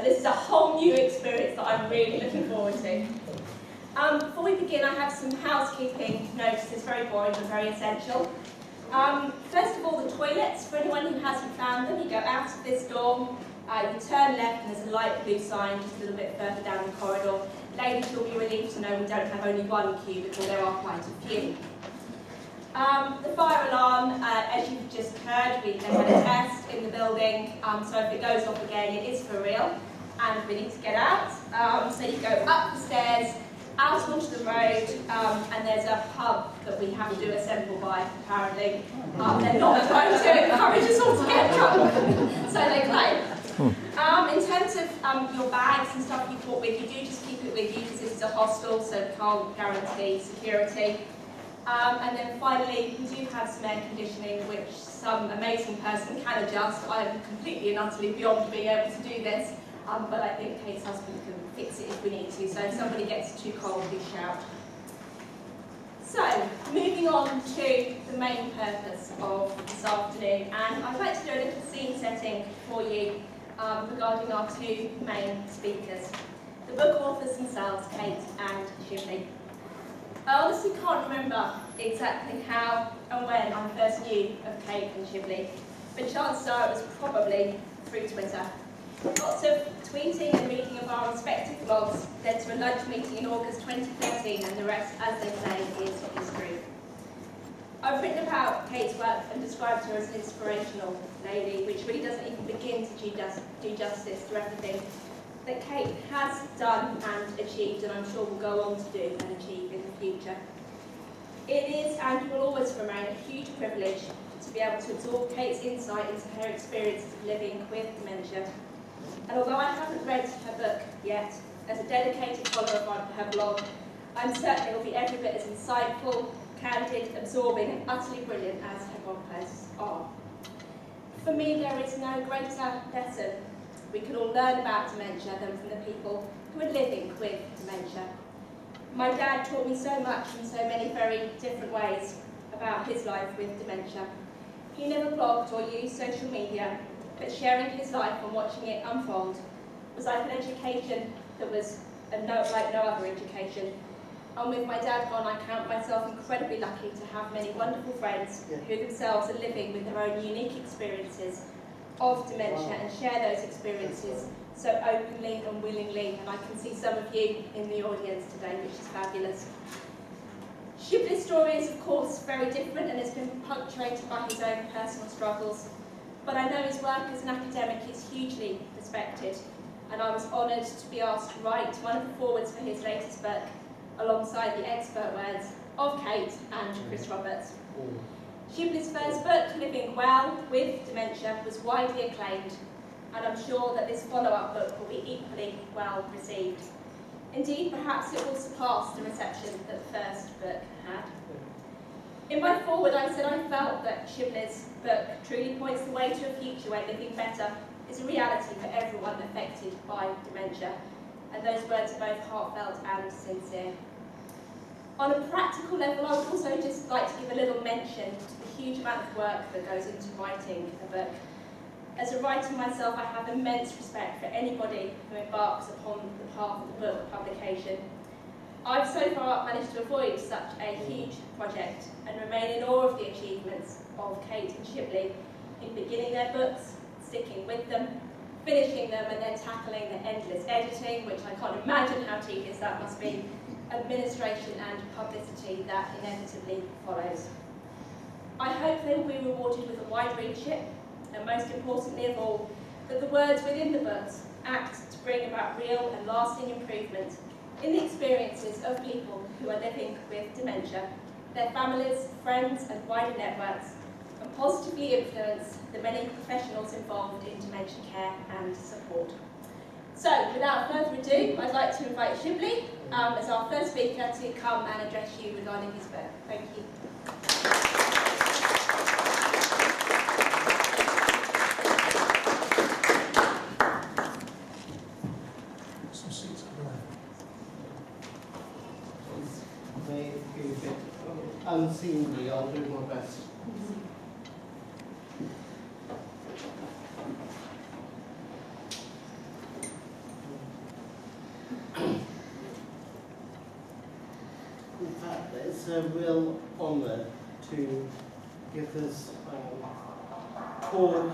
this is a whole new experience that I'm really looking forward to. Before we begin, I have some housekeeping notices, very boring but very essential. First of all, the toilets. For anyone who hasn't found them, you go out of this door, you turn left and there's a light blue sign just a little bit further down the corridor. Ladies, you'll be relieved to know we don't have only one cubicle, there are quite a few. The fire alarm, as you've just heard, they had a test in the building, so if it goes off again, it is for real, and we need to get out. So you go up the stairs, out onto the road, and there's a pub that we have to assemble by, apparently. They're not going to encourage us all to get drunk, so they claim. In terms of your bags and stuff you brought with you, do just keep it with you, because this is a hostel, so we can't guarantee security. And then finally, we do have some air conditioning, which some amazing person can adjust. I am completely and utterly beyond being able to do this, but I think Kate's husband can fix it if we need to. So if somebody gets too cold, please shout. So, moving on to the main purpose of this afternoon, and I'd like to do a little scene setting for you regarding our two main speakers, the book authors themselves, Kate and Shibley. I honestly can't remember exactly how and when I first knew of Kate and Shibley, but chances are it was probably through Twitter. Lots of tweeting and reading of our respective blogs led to a lunch meeting in August 2013, and the rest, as they say, is history. I've written about Kate's work and described her as an inspirational lady, which really doesn't even begin to do justice to everything that Kate has done and achieved, and I'm sure will go on to do and achieve in the future. It is and will always remain a huge privilege to be able to absorb Kate's insight into her experiences of living with dementia. And although I haven't read her book yet, as a dedicated follower of her blog, I'm certain it will be every bit as insightful, candid, absorbing and utterly brilliant as her blog posts are. For me, there is no greater lesson we can all learn about dementia than from the people who are living with dementia. My dad taught me so much in so many very different ways about his life with dementia. He never blogged or used social media, but sharing his life and watching it unfold was like an education that was like no other education. And with my dad gone, I count myself incredibly lucky to have many wonderful friends who themselves are living with their own unique experiences of dementia and share those experiences so openly and willingly, and I can see some of you in the audience today, which is fabulous. Shibley's story is of course very different and has been punctuated by his own personal struggles, but I know his work as an academic is hugely respected, and I was honoured to be asked to write one of the forwards for his latest book alongside the expert words of Kate and Chris Roberts. Shibley's first book, Living Well with Dementia, was widely acclaimed, and I'm sure that this follow-up book will be equally well received. Indeed, perhaps it will surpass the reception that the first book had. In my foreword, I said I felt that Shibley's book truly points the way to a future where living better is a reality for everyone affected by dementia, and those words are both heartfelt and sincere. On a practical level, I would also just like to give a little mention to the huge amount of work that goes into writing a book. As a writer myself, I have immense respect for anybody who embarks upon the path of book publication. I've so far managed to avoid such a huge project and remain in awe of the achievements of Kate and Shibley in beginning their books, sticking with them, finishing them, and then tackling the endless editing, which I can't imagine how tedious that must be, administration and publicity that inevitably follows. I hope they will be rewarded with a wide readership, and most importantly of all, that the words within the books act to bring about real and lasting improvement in the experiences of people who are living with dementia, their families, friends and wider networks, and positively influence the many professionals involved in dementia care and support. So, without further ado, I'd like to invite Shibley as our first speaker to come and address you regarding his book. Thank you. Some seats May be a bit unseemly, I'll do my best. it's a real honour to give this talk in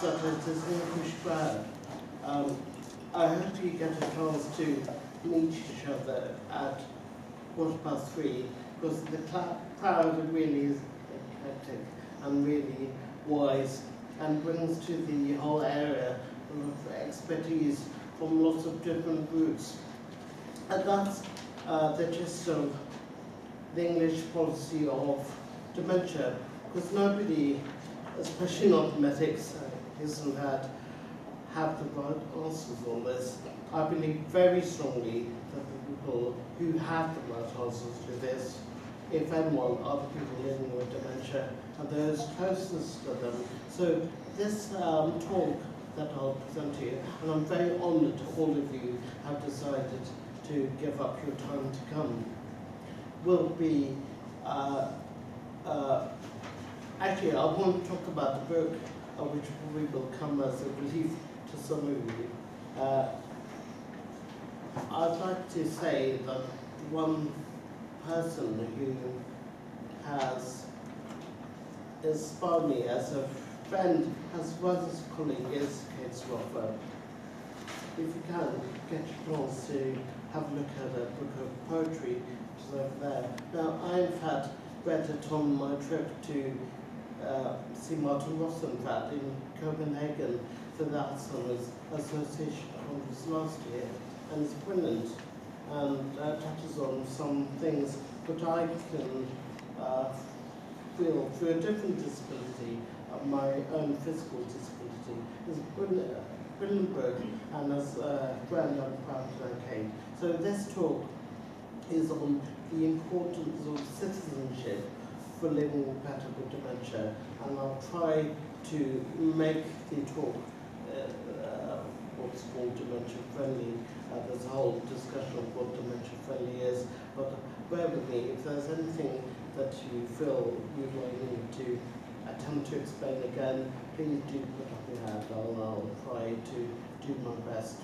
such a distinguished crowd. I hope you get a chance to meet each other at 3:15, because the crowd really is eclectic and really wise and brings to the whole area a lot of expertise from lots of different groups. And that's the gist of the English policy of dementia, because nobody, especially not medics, isn't have the right answers on this. I believe very strongly that the people who have the right answers to this, if anyone, are the people living with dementia and those closest to them. So this talk that I'll present to you, and I'm very honoured all of you have decided to give up your time to come, will be, actually I want to talk about the book, which probably will come as a relief to some of you. I'd like to say that one person who has inspired me as a friend, as well as a colleague, is Kate Swaffer. If you can, get your chance to have a look at a book of poetry, which is over there. Now, I in fact read it on my trip to see Martin Rosenfeld in Copenhagen for the Alzheimer's Association conference last year, and it's brilliant and touches on some things that I can feel through a different disability, my own physical disability. It's a brilliant book, and as a friend I'm proud to know Kate. So this talk is on the importance of citizenship for living better with dementia, and I'll try to make the talk what's called dementia friendly. There's a whole discussion of what dementia friendly is, but bear with me. If there's anything that you feel you'd like me to attempt to explain again, please do put up your hand. I'll try to do my best.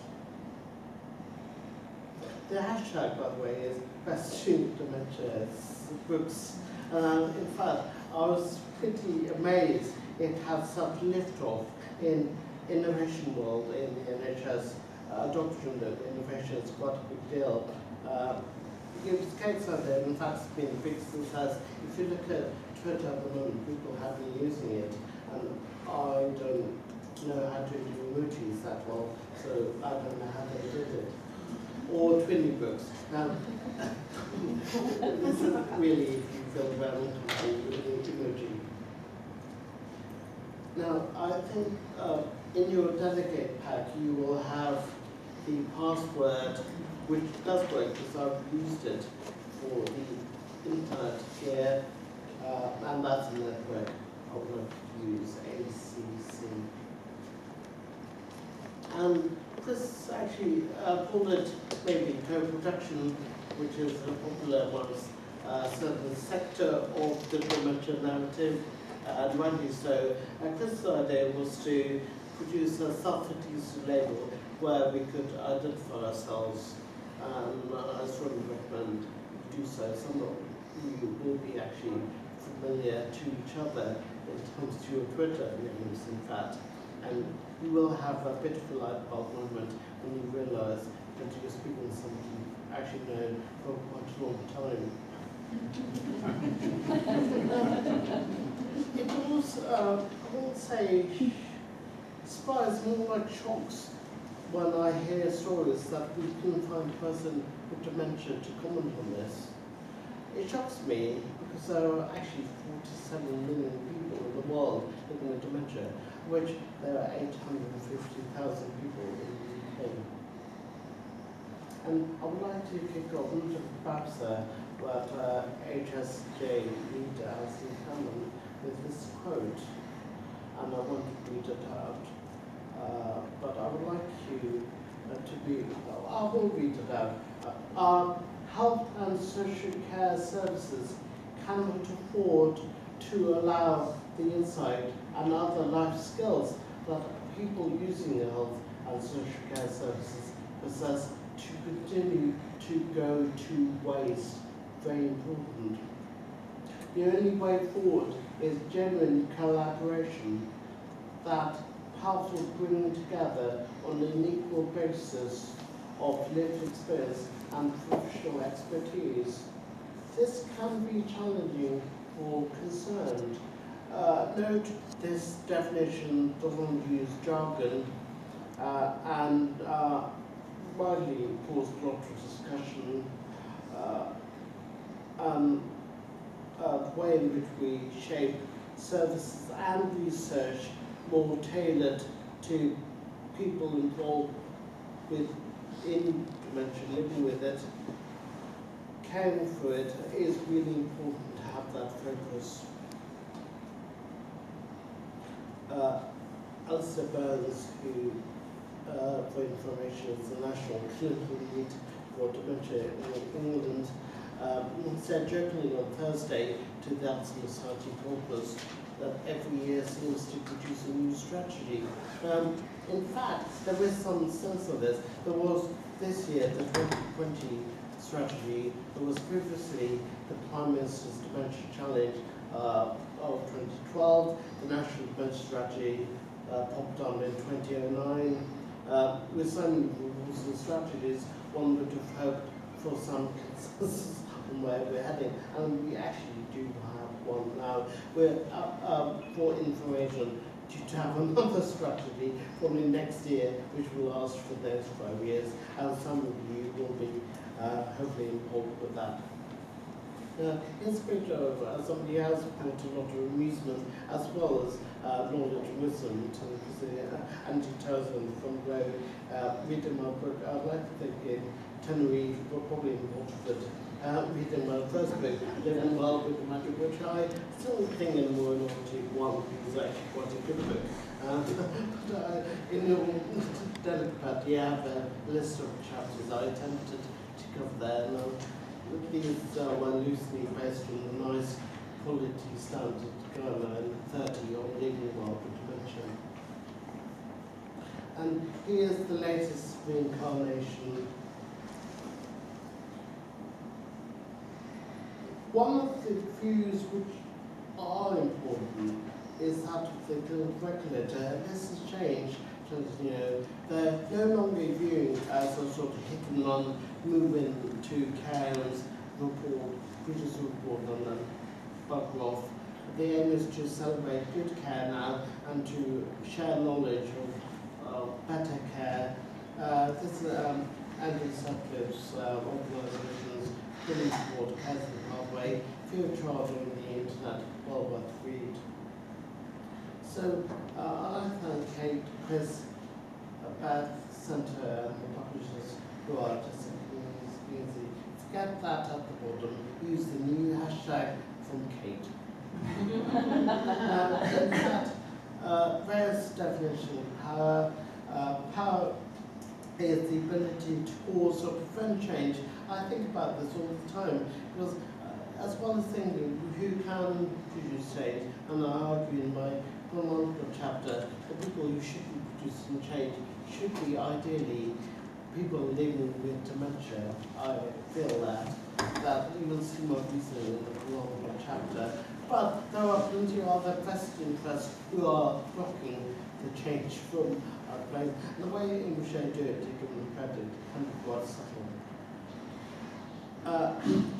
The hashtag, by the way, is Best Student Dementia Books. In fact, I was pretty amazed it had such liftoff in innovation world in the NHS. Adoption of innovation is quite a big deal. It was Kate's idea, in fact, it's been a big success. If you look at Twitter at the moment, people have been using it, and I don't know how to do emojis that well, so I don't know how they did it. Or Twinny books. Now, this is really, if you feel very uncomfortable with an emoji. Now, I think in your delegate pack you will have the password, which does work because I've used it for the internet here, and that's a network I want to use, ACC. And this actually pulled it maybe co-production, which is a popular amongst certain sector of the dementia narrative, and rightly so. Chris' idea was to produce a self-adhesive label where we could identify ourselves, and I strongly recommend you do so. Some of you will be actually familiar to each other when it comes to your Twitter names, in fact, and you will have a bit of a light bulb moment when you realise that you're speaking to somebody you've actually known for quite a long time. It was, I won't say surprise, more like shocks when I hear stories that we couldn't find a person with dementia to comment on this. It shocks me because there are actually 47 million people in the world living with dementia, of which there are 850,000 people in the UK. And I would like to kick off, not just perhaps but HSJ leader Alison Hammond with this quote, and I want to read it out. But I would like you to be, I will read it out. Our health and social care services cannot afford to allow the insight and other life skills that people using the health and social care services possess to continue to go to waste. very important. The only way forward is genuine collaboration, that powerful bringing together on an equal basis of lived experience and professional expertise. This can be challenging for concerned. Note this definition doesn't use jargon and widely caused a lot of discussion. The way in which we shape services and research more tailored to people involved in dementia, living with it, caring for it, is really important to have that focus. Alistair Burns, who, for information, is the National Clinical Lead for Dementia in England, said jokingly on Thursday to the Alzheimer's Society Corpus that every year seems to produce a new strategy. In fact, there is some sense of this. There was this year the 2020 strategy. There was previously the Prime Minister's Dementia Challenge of 2012, the National Dementia Strategy popped on in 2009. With so many rules and strategies, one would have hoped for some consensus on where we're heading, and we actually do have one now. We're for information due to have another strategy probably next year, which will last for those 5 years, and some of you will be hopefully involved with that. In spirit of somebody else brought a lot of amusement as well as knowledge and wisdom to the anti-terrorism from where reading my book. I'd like to think in Tenerife, but probably in Waterford, reading my first book, Living Well with the Magic, which I still think in Minority One is actually quite a good book. But in your delicate part, you have a list of chapters I attempted to cover there. And these were loosely based on the nice quality standard guideline 30 on living well with dementia. And here's the latest reincarnation. One of the views which are important is that of the clinical regulator. This has changed. You know, they're no longer viewing as a sort of hit and run, move into care and report, produce a report and then bugger off. The aim is to celebrate good care now and to share knowledge of better care. This Andrew Sutcliffe's organisations really support care for the pathway, free of charge on the internet, well worth read. So I'd like to thank Kate, Chris, Beth, Centre, and the publishers who are just easy. Get that at the bottom. Use the new hashtag from Kate. In fact, various definition of power. Power is the ability to cause or prevent change. I think about this all the time because as well as thinking who can produce change, and I argue in my chronological chapter, the people who should be producing change should be ideally people living with dementia. I feel that you will see more recently in the chronological chapter. But there are plenty of other vested interests who are blocking the change from our place. And the way in which they do it, to give them credit, can be quite subtle.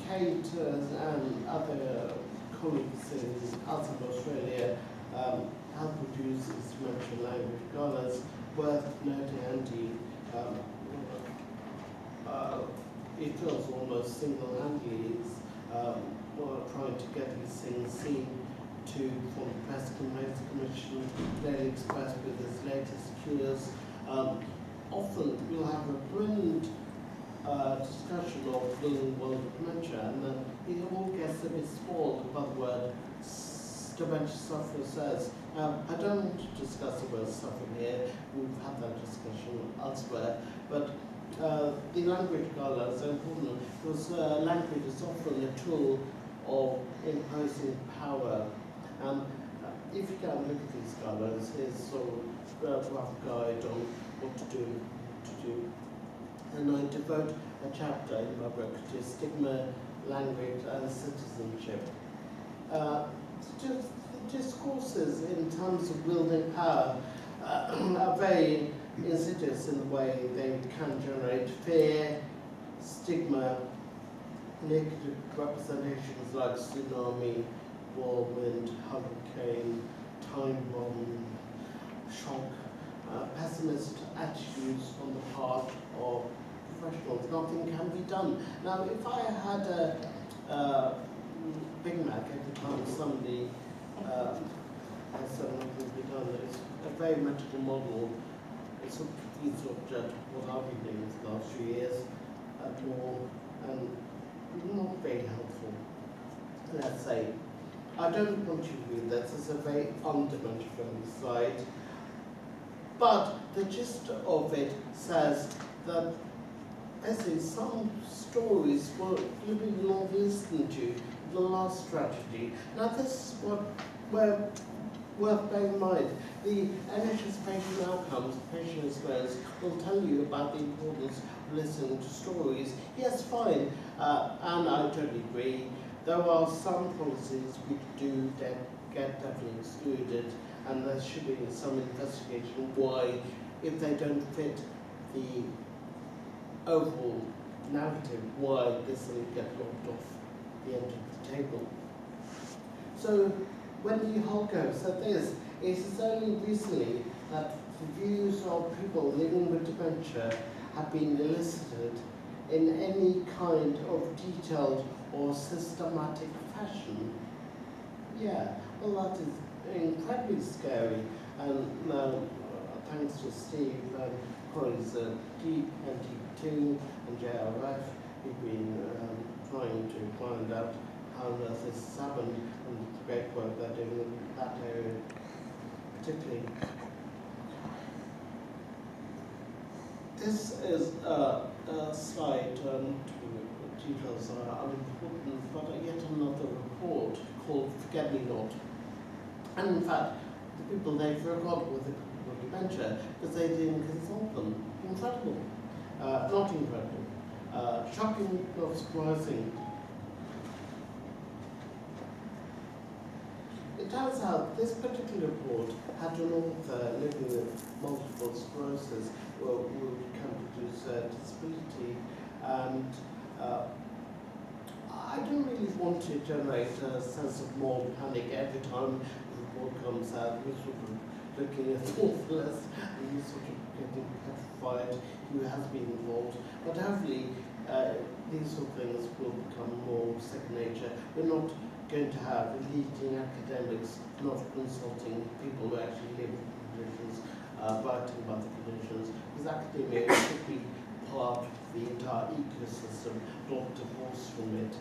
Kate and other colleagues in Alzheimer's Australia have produced this dementia language guidelines worth noting. Andy, it feels almost single-handedly trying to get these things seen to from the Press Commission, Daily Express with its latest cures. Often we'll have a brilliant discussion of living well with dementia, and then it all gets a bit spoiled by the word dementia sufferer says. I don't want to discuss the word suffering here, we've had that discussion elsewhere, but the language guidelines are important because language is often a tool of imposing power. And if you can look at these guidelines, here's sort of a rough guide on what to do. And I devote a chapter in my book to stigma language and citizenship. Just the discourses in terms of wielding power are very insidious in the way they can generate fear, stigma, negative representations like tsunami, whirlwind, hurricane, time bomb, shock, pessimist attitudes on the part of professionals. Nothing can be done. Now, if I had a Big Mac every time somebody has said nothing can be done, it's a very medical model. It's sort of easy to judge what I've been doing for the last few years at all, and not very helpful. Let's say, I don't want you to read this, it's a very undementia friendly slide, but the gist of it says that basically some stories were really not listened to the last tragedy. Now this is what we're worth bearing in mind. The NHS patient outcomes, patient experience will tell you about the importance of listening to stories. Yes, fine, and I totally agree. There are some policies which do get definitely excluded, and there should be some investigation why, if they don't fit the overall narrative, why this will get locked off the end of the table. So Wendy Holko said this: it is only recently that the views of people living with dementia have been elicited in any kind of detailed or systematic fashion. Yeah, well, that is incredibly scary. And thanks to Steve and colleagues at DNT2 and JRF, who've been trying to find out how on earth this has happened, and the great work they're doing in that area particularly. This is a slide details are unimportant, but yet another report called Forget Me Not. And in fact, the people they forgot were the people with dementia because they didn't consult them. Incredible. Not incredible. Shocking, not surprising. It turns out this particular report had an author living with multiple sclerosis who can produce disability, and I don't really want to generate a sense of moral panic every time the report comes out. You're sort of looking at the author list and you're sort of getting petrified who has been involved. But hopefully these sort of things will become more second nature. We're not going to have leading academics not consulting people who actually live with conditions, writing about the conditions, because academia should be part of the entire ecosystem, not divorced from it.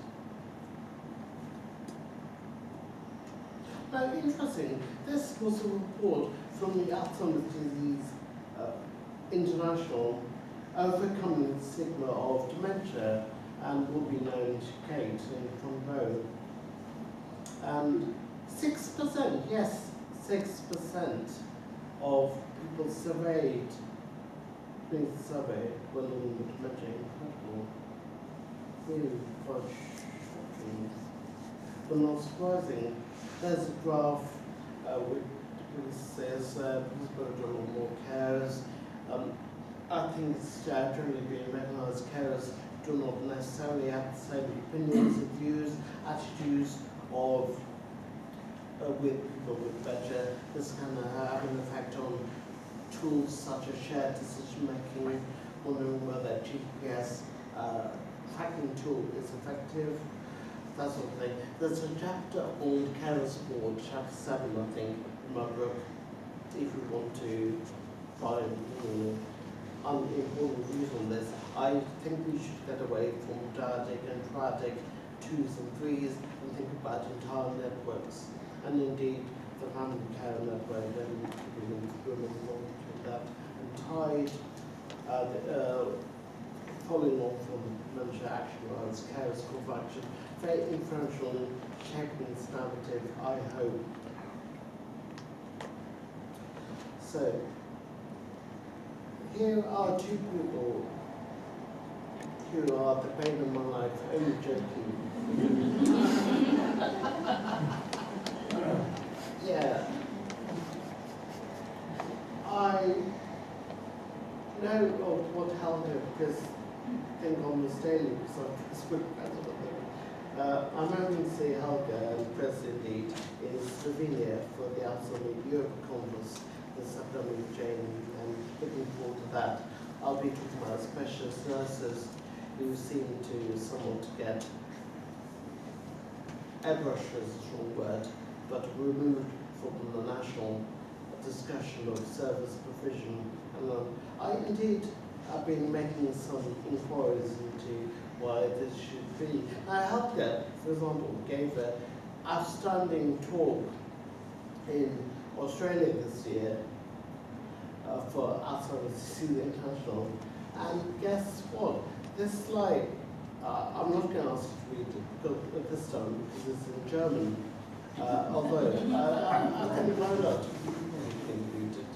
Now, interesting, this was a report from the Alzheimer's Disease International, overcoming the stigma of dementia, and will be known to Kate in trombone. And 6%, yes, 6% of people surveyed, being surveyed, were living with dementia. Incredible. Really quite shocking, but not surprising. There's a graph which says please put on more carers. I think it's generally being recognised carers do not necessarily have the same opinions and views, attitudes of with people with dementia. This can have an effect on tools such as shared decision making, wondering whether GPS tracking tool is effective, that sort of thing. There's a chapter on carers board, chapter 7 I think, in my book, if you want to find important views on this. I think we should get away from dyadic and triadic 2s and 3s and think about entire networks. And indeed, the family care network, then women involved with that, and tied, following on from Dementia Action Alliance, Carers Call for Action, very influential in shaping this narrative, I hope. So, here are two people who are the pain of my life, only joking. Yeah. I know of what Helga, because I think almost daily, because I'm the script president. I'm going to see Helga and Chris indeed in Slovenia for the Alzheimer Europe Conference this upcoming June, and looking forward to that. I'll be talking about specialist nurses who seem to somewhat get airbrushed is a strong word, but removed from the national discussion of service provision. And I indeed have been making some inquiries into why this should be. Now, Helga, for example, gave an outstanding talk in Australia this year for Alzheimer's International. And guess what? This slide, I'm not going to ask you to read it this time because it's in German. Although, I can find out if you can read it.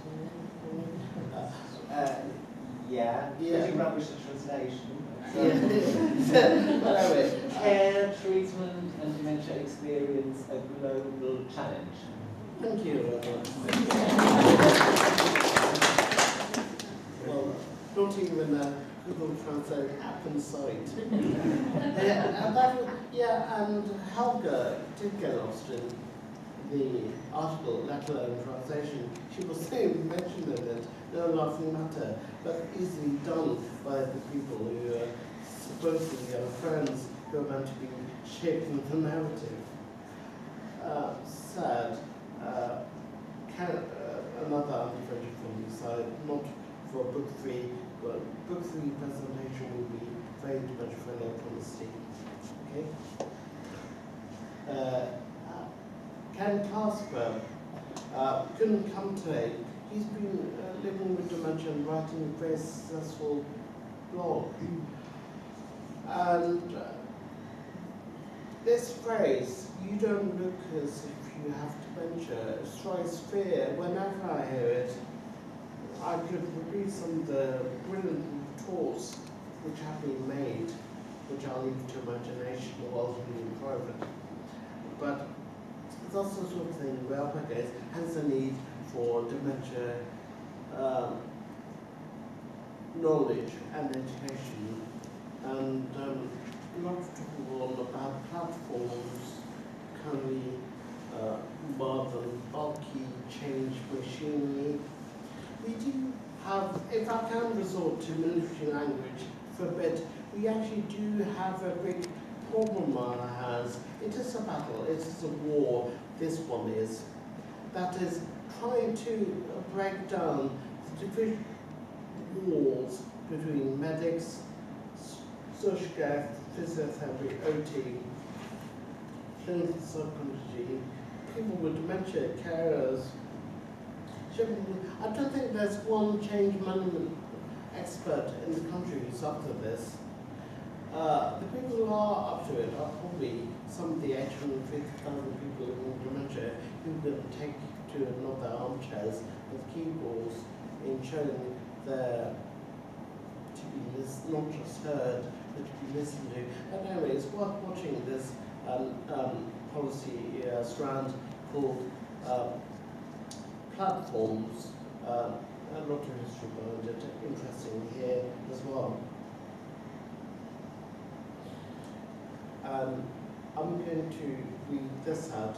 Yeah, pretty rubbish the translation. But anyway, care, treatment, and dementia experience a global challenge. thank you. Well, not even Google Translate app in sight. And Helga did get lost in the article, let alone translation. She was saying, mentioned in it, no laughing matter, but easily done by the people who are supposedly our friends who are meant to be shaping the narrative. Sad. Another unfriended from the side, not for book 3, but book 3 presentation will be very much for electricity. Okay? Ken Casper couldn't come today. He's been living with dementia and writing a very successful blog. And this phrase, you don't look as if you have dementia, strikes fear. Whenever I hear it, I could repeat some of the brilliant retorts which have been made, which I'll leave to imagination while being in private. But it's also the sort of thing where Alpaca has a need for dementia knowledge and education, and a lot of talk about platforms currently rather than bulky change machinery. We do have, if I can resort to military language for a bit, we actually do have a big problem on our hands. It is a battle, it is a war, this one is. That is trying to break down the division walls between medics, social care, physiotherapy, OT, clinical psychology, people with dementia, carers. I don't think there's one change management expert in the country who's up to this. The people who are up to it are probably some of the 850,000 people living with dementia who can take to another armchairs with keyboards in showing their to be not just heard, but to be listened to. But anyway, it's worth watching this policy strand called platforms. A lot of history behind it, interesting here as well. I'm going to read this out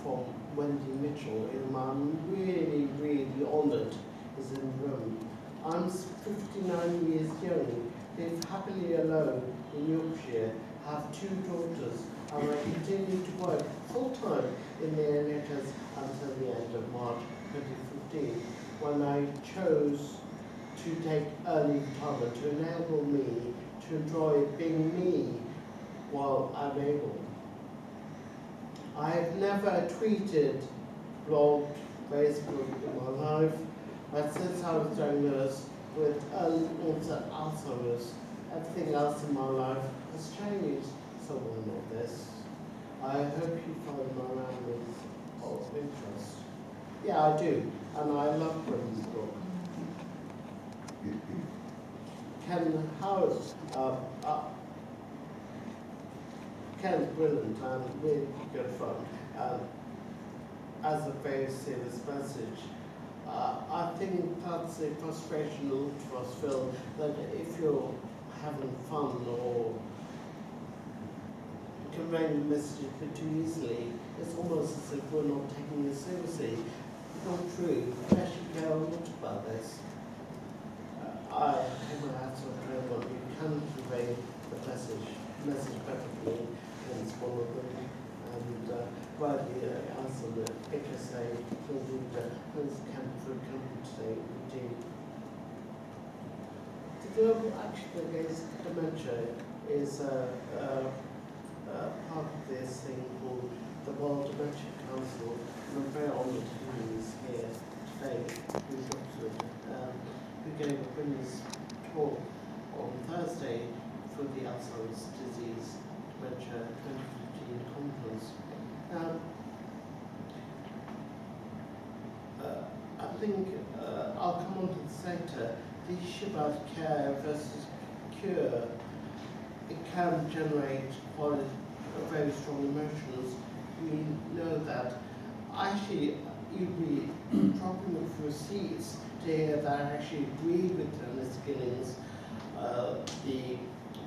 from Wendy Mitchell, whom I'm really, really honoured is in the room. I'm 59 years young, live happily alone in Yorkshire, have 2 daughters, and I continue to work full-time in the NHS until the end of March 2015, when I chose to take early retirement to enable me to enjoy being me while I'm able. I have never tweeted, blogged, Facebook in my life, but since I was diagnosed with early onset Alzheimer's, everything else in my life has changed. Somewhere like this. I hope you find my ramblings of interest. Yeah, I do, and I love Brendan's book. Ken's brilliant and really good fun. As a very serious message, I think that's a frustration a lot of us feel, that if you're having fun or conveying the message a bit too easily, it's almost as if we're not taking it seriously. Not true. We actually care a lot about this. I have my hats off to everyone who can convey the message perfectly, and it's one of them. And rightly, as on the HSA, as Camp for Camden today, we do. The Global Action Against Dementia is part of this thing called the World Dementia Council, and I'm very honoured he is here today, who's Oxford, who gave a brilliant talk on Thursday for the Alzheimer's Disease Dementia 2015 conference. I think I'll come on to the sector. The issue about care versus cure, it can generate quite very strong emotions. We know that. Actually, you'd be dropping them for receipts to hear that I actually agree with Dennis Ginnings, the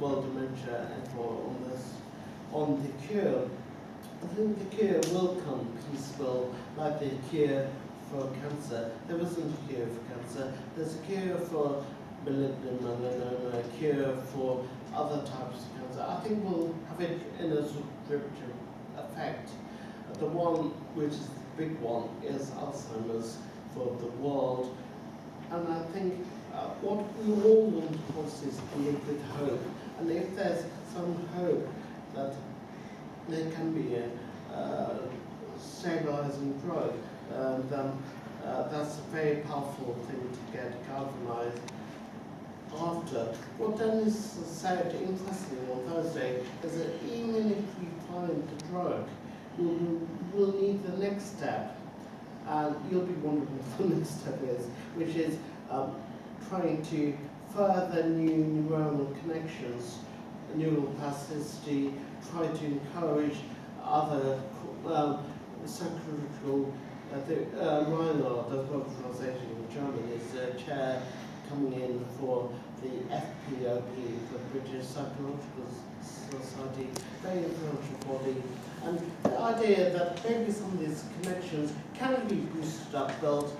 World Dementia Network on the cure. I think the cure will come peaceful, like the cure for cancer. There wasn't a cure for cancer. There's a cure for malignant melanoma, a cure for other types of cancer. I think we'll have it in a subscription effect. The one which is the big one is Alzheimer's for the world. And I think what we all want, of course, is to live with hope. And if there's some hope that there can be a stabilizing drug, then that's a very powerful thing to get galvanized after. What Dennis said interestingly on Thursday is that even if we find the drug, we'll need the next step. And you'll be wondering what the next step is, which is trying to further new neuronal connections, neural plasticity, try to encourage other psychological, Reinhard, the organization in Germany, is a chair coming in for the FPOP, the British Psychological Society, very influential body. And the idea that maybe some of these connections can be boosted up, built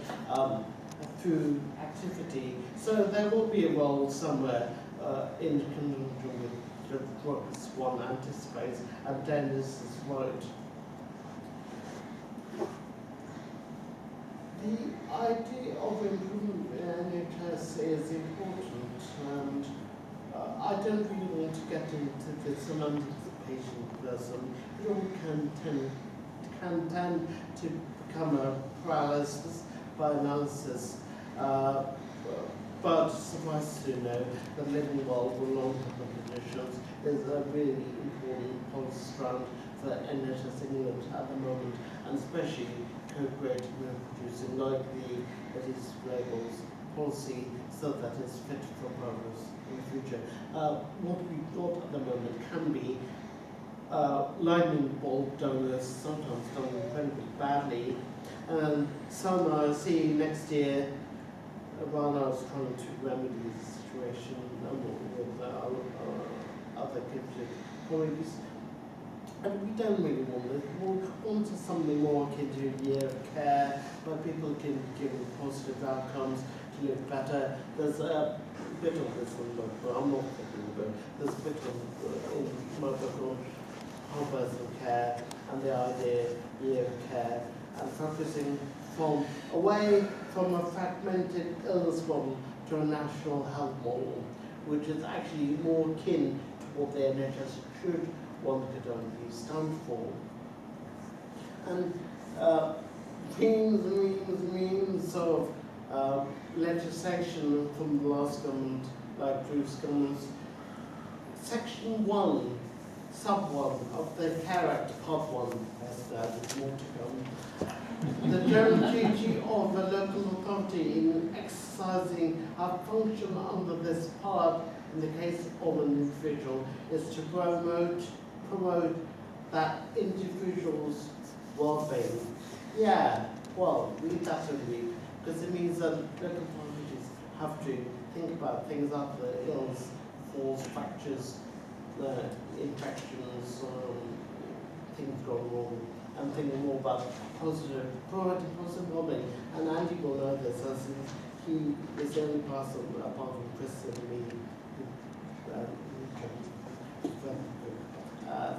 through activity. So there will be a role somewhere in conjunction with the drugs one anticipates, and Dennis is right. The idea of improvement in NHS is important, and I don't really want to get into this among the patient person. It all can tend to become a paralysis by analysis, but suffice to know that living well with long-term conditions is a really important policy strand for NHS England at the moment, and especially co-creating and producing likely that is labels policy so that it's fit for purpose in the future. What we've got at the moment can be lightning bolt donors, sometimes done incredibly badly, and some are seeing next year, while I was trying to remedy the situation with other gifted colleagues. And we don't really want it. We want something more akin to a year of care, where people can give positive outcomes to live better. There's a bit of this in the book, but I'm not talking about. There's a bit of in my book on whole person care and the idea of year of care, and focusing away from a fragmented illness model to a national health model, which is actually more akin to what the NHS should one could only stand for. And means of legislation from the last government, like previous governments. Section 1, sub 1 of the Care Act, part 1, there's more to come. The general duty of the local authority in exercising our function under this part in the case of an individual is to promote that individual's well-being. Yeah, well, we definitely, because it means that local authorities have to think about things after ills, falls, fractures, infections, things go wrong, and thinking more about promoting positive well-being. And Andy will know this, as he is the only person apart from Chris and me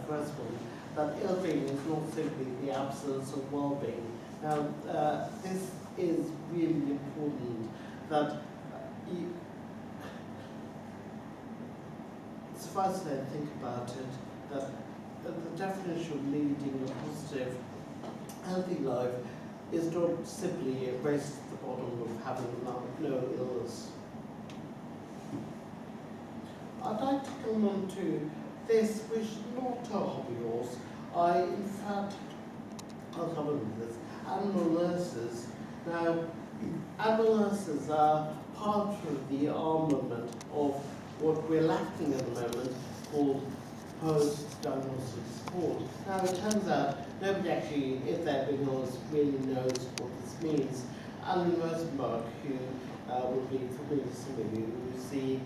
first one, that ill-being is not simply the absence of well-being. Now, this is really important, that suffice to think about it, that the definition of leading a positive, healthy life is not simply a race to the bottom of having no illness. I'd like to come on to this, which is not a hobby horse. In fact, I'll come on to this. Animal nurses. Now, animal nurses are part of the armament of what we're lacking at the moment called post-diagnostic support. Now, it turns out nobody actually, if they're being honest, really knows what this means. Alan Rosenberg, who will be familiar to some of you, who's the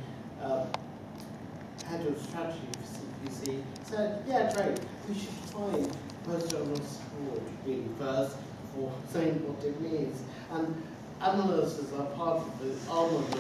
head of strategy for CPC, said, yeah, great, we should find post-diagnostic support really first for saying what it means. And animal nurses are part of the armament